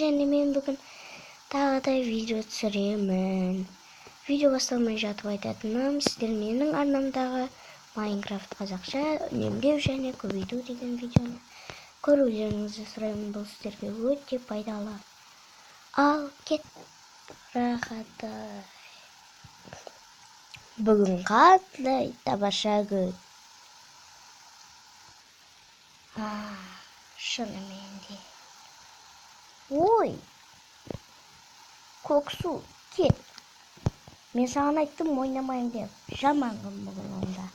және мен бүгін тағы да видео түсіремін. Видео басталмай жатып айтатыным, сіздер менің арнамдағы Майнкрафт қазақша үнемдеу және көбейту деген видеоны көрулеріңізді сұраймын. Бұл сіздерге өте пайдалы. Ал кет рахаты. Бүгін қандай тамаша күн. Шынымен де. Ой, Көксу, кет. Мен саған айттым, ойнамайын деп. Жаман күн бүгін онда.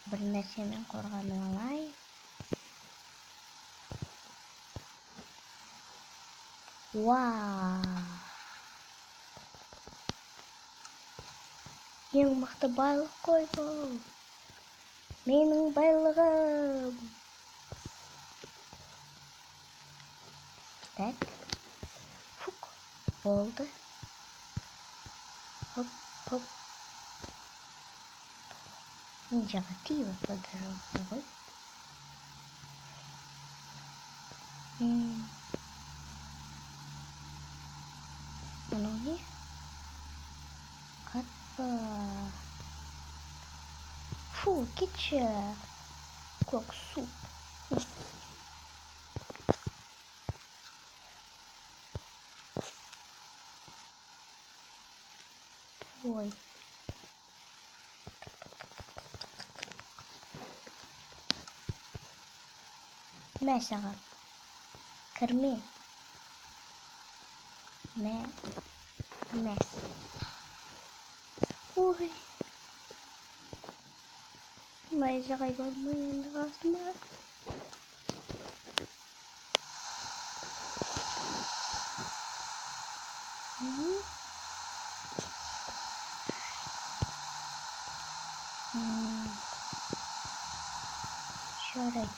Бір нәрсемен қорғанып алайын. Вау. Ең мықты байлық қой бұл. Менің байлығым. Так. Фук. Болды. Хоп, хоп. Ничего, тиво подожалуйста. Ноги. Катпа. Фу, кетші. Көксу. Ой. Мә саған. Кірме. Мә. Ой. Майзағай болмай енді қасыма. Жарайды.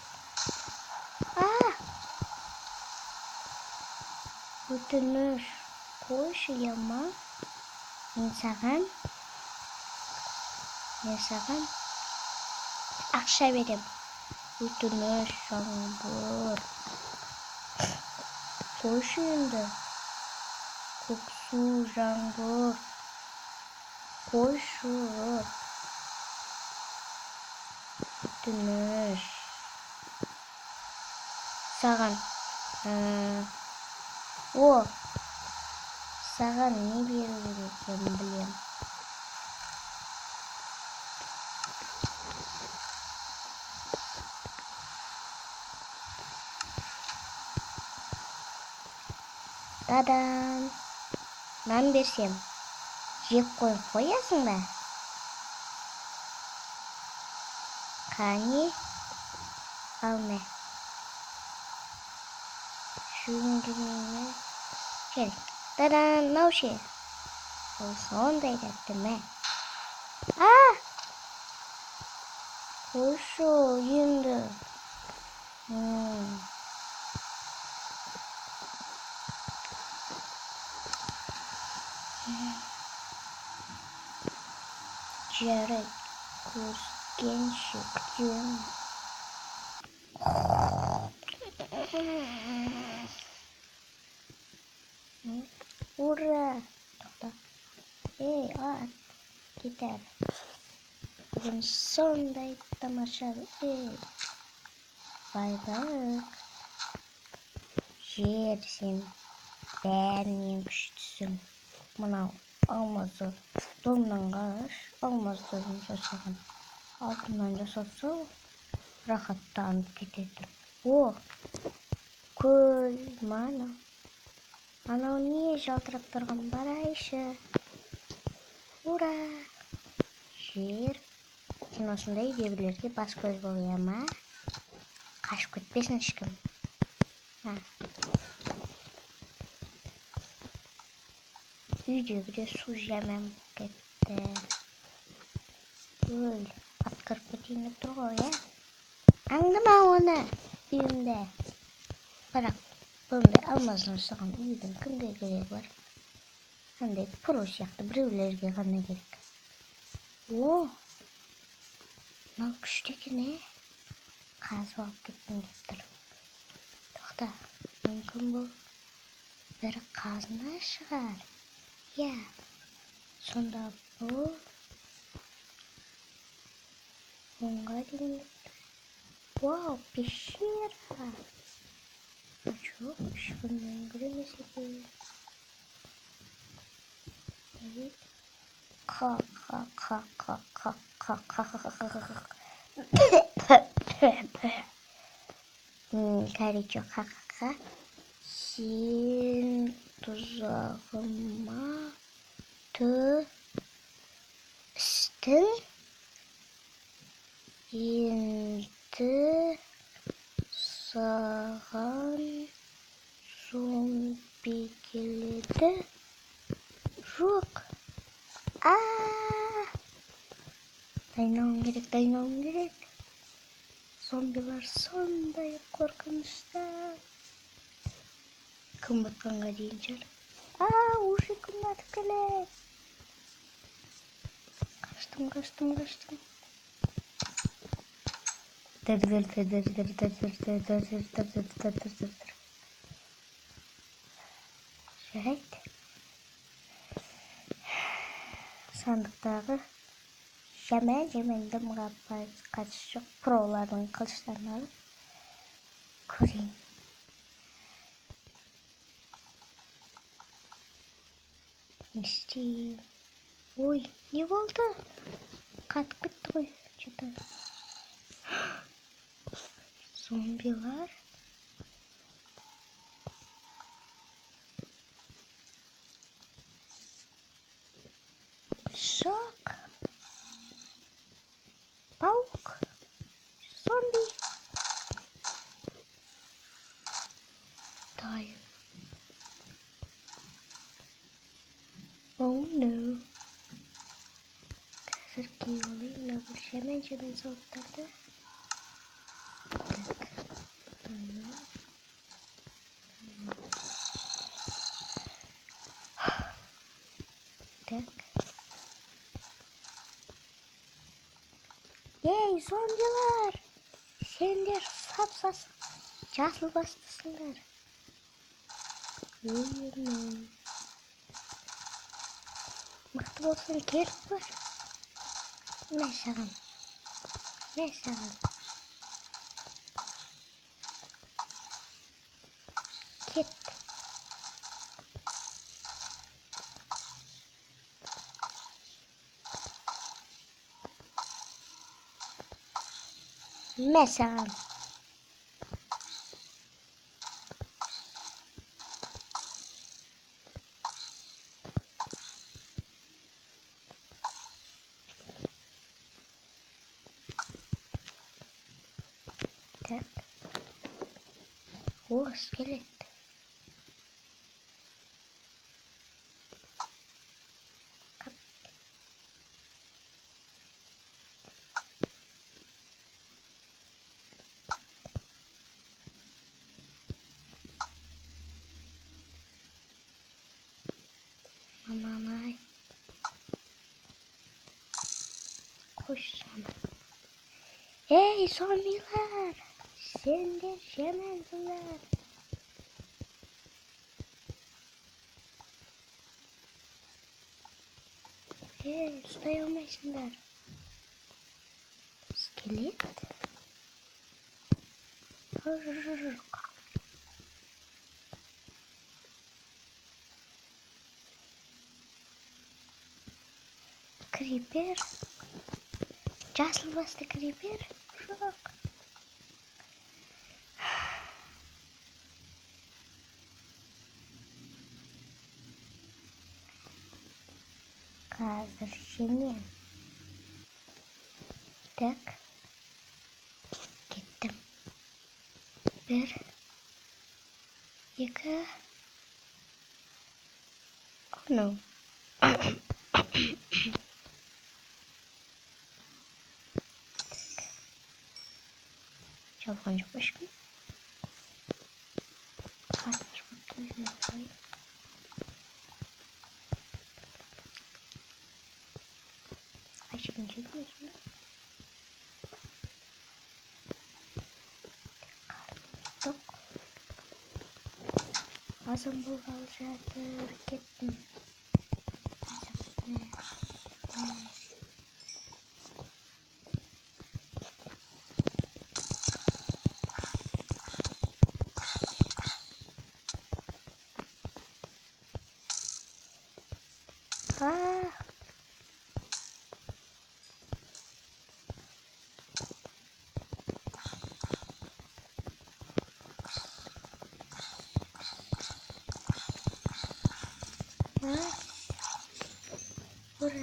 Өтініш қойшы яма. Мен саған ақша берем. Өтініш жаңбыр. Қойшы енді. Көксу жаңбыр. Қойшы. Өтініш. Саған. Саған не беру керек екенін білем. Тадан. Нан берсем. Жеп қоясың ба? Қане? Алма. Шүңгіме. Кел. Тадан, науше. Ол сондай тәтті ме? Қойшы енді. Жарайды. Көріскенше. Ура! Тоқта. Ат. Кетер. Бүгін сондай тамаша. Байлық. Жер сен бәрінен күштісің. Мынау алмазды домнан қараш. Алмазды жасаған. Алтыннан жасатса рахаттанып кетеді. Көл мана. Анау не жалтырап тұрған барайшы. Ура! Жер. Сен осындай үйдегілерге бас көз болуя ма? Қашып кетпесін ешкім. Үйдегі де су жәмем кетті. Өл, атқырып кетейін деп тұр ғой, Аңдыма оны үйімде. Бірақ бұндай алмаздың жасаған үйдің кімге керегі бар? Қандай про сияқты біреулерге ғана керек. Мынау күшті екен, қазып алып кеткім келіп тұр. Тоқта, мүмкін бұл бір қазына шығар. Иә, сонда бұл онға дейін. Вау, пещера. Жоқ, ешқандай үңгір емес екен. Evet. Горячо, ха-ха-ха. Сен тузағыма түстің. Енді саған зомби келеді. Жоқ. Дайнауым керек. Зомбилар сондай қорқынышты. Күн батқанға дейін шығар. Уже күн батып келеді. Қаштым. Жарайды. Сандықтағы жаман дымға қатысы жоқ пролардың қылыштарын алып көрейін. Не істеймін? Ой, не болды? Қатып кетті ғой. Что-то зомбилар. Шок. Паук. Зомби. Дай. Oh no. Қазір киіп алайын. Жаман зауыттарды. Так. Ей, зомбилар! Сендер сап-сас жасыл бастысыңдар. Мықты болсаң келіп бар. Мә саған. Кет. Мә саған. Так. О, скелет. Мамай. Қойшам. Ей, зомбилар! Сендер жамансыңдар. Ұстай алмайсыңдар. Скелет? Жоқ. Крипер? Жасыл басты крипер? Жоқ. Қазір жемем. Так. Кеттім. 1, 2. Oh no. Жалған жоқ ешкім. Қатыр бұттың қой. Қайшығын жегін өзімді. Azam bolғалы жатыр, кеттім. Ура!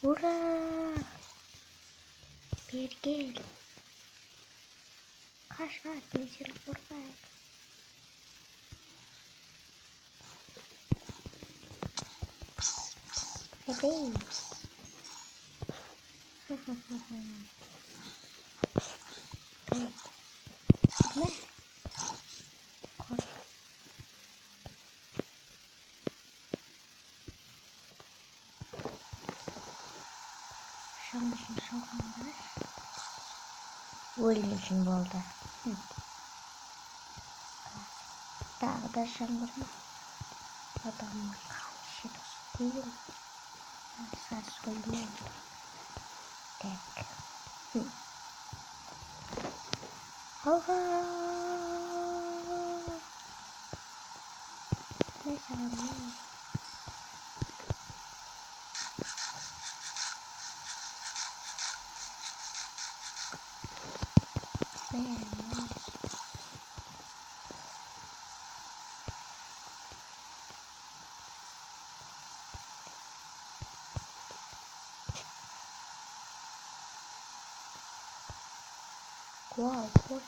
Ура! Бергел! Қашат, мен сені қорғаймын. Эй! Ne? Kor. Şanlısın şokanlar. Өлмешін болды. Тағы да жаңбырма. Адамның қамшы достығын. Сас өлмен. Так. Ага. Ne sağlam. Wow, cool.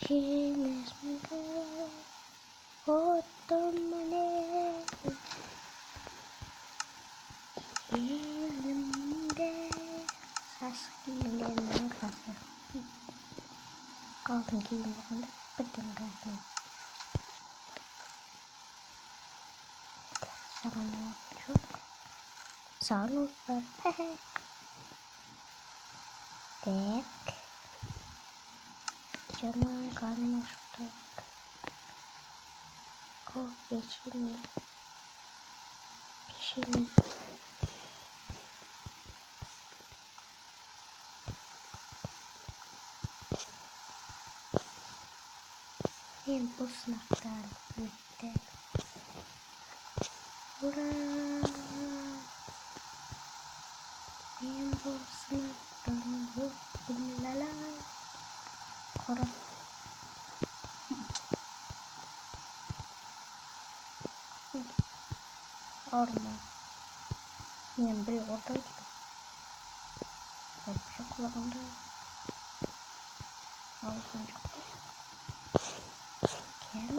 Şinesmika, otomane, elimde saskinden kasa. Kaldım giyimlerinde bıdım kaldım. Sana çok sağlık var. Так. Черная камень, что? О, печенье. Печенье. Мен бұл сынақтан өтті. Ура! Мен бұл сынақтан өттім. Ла-ла. Қора. Орма. Мен бір орта өттім. Қорпша құлағымда. Алған жоқты. Кем?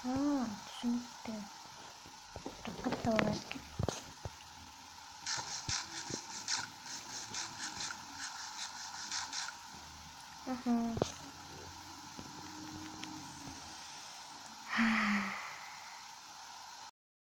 Түсінікті. Рақатта орасты. Ага.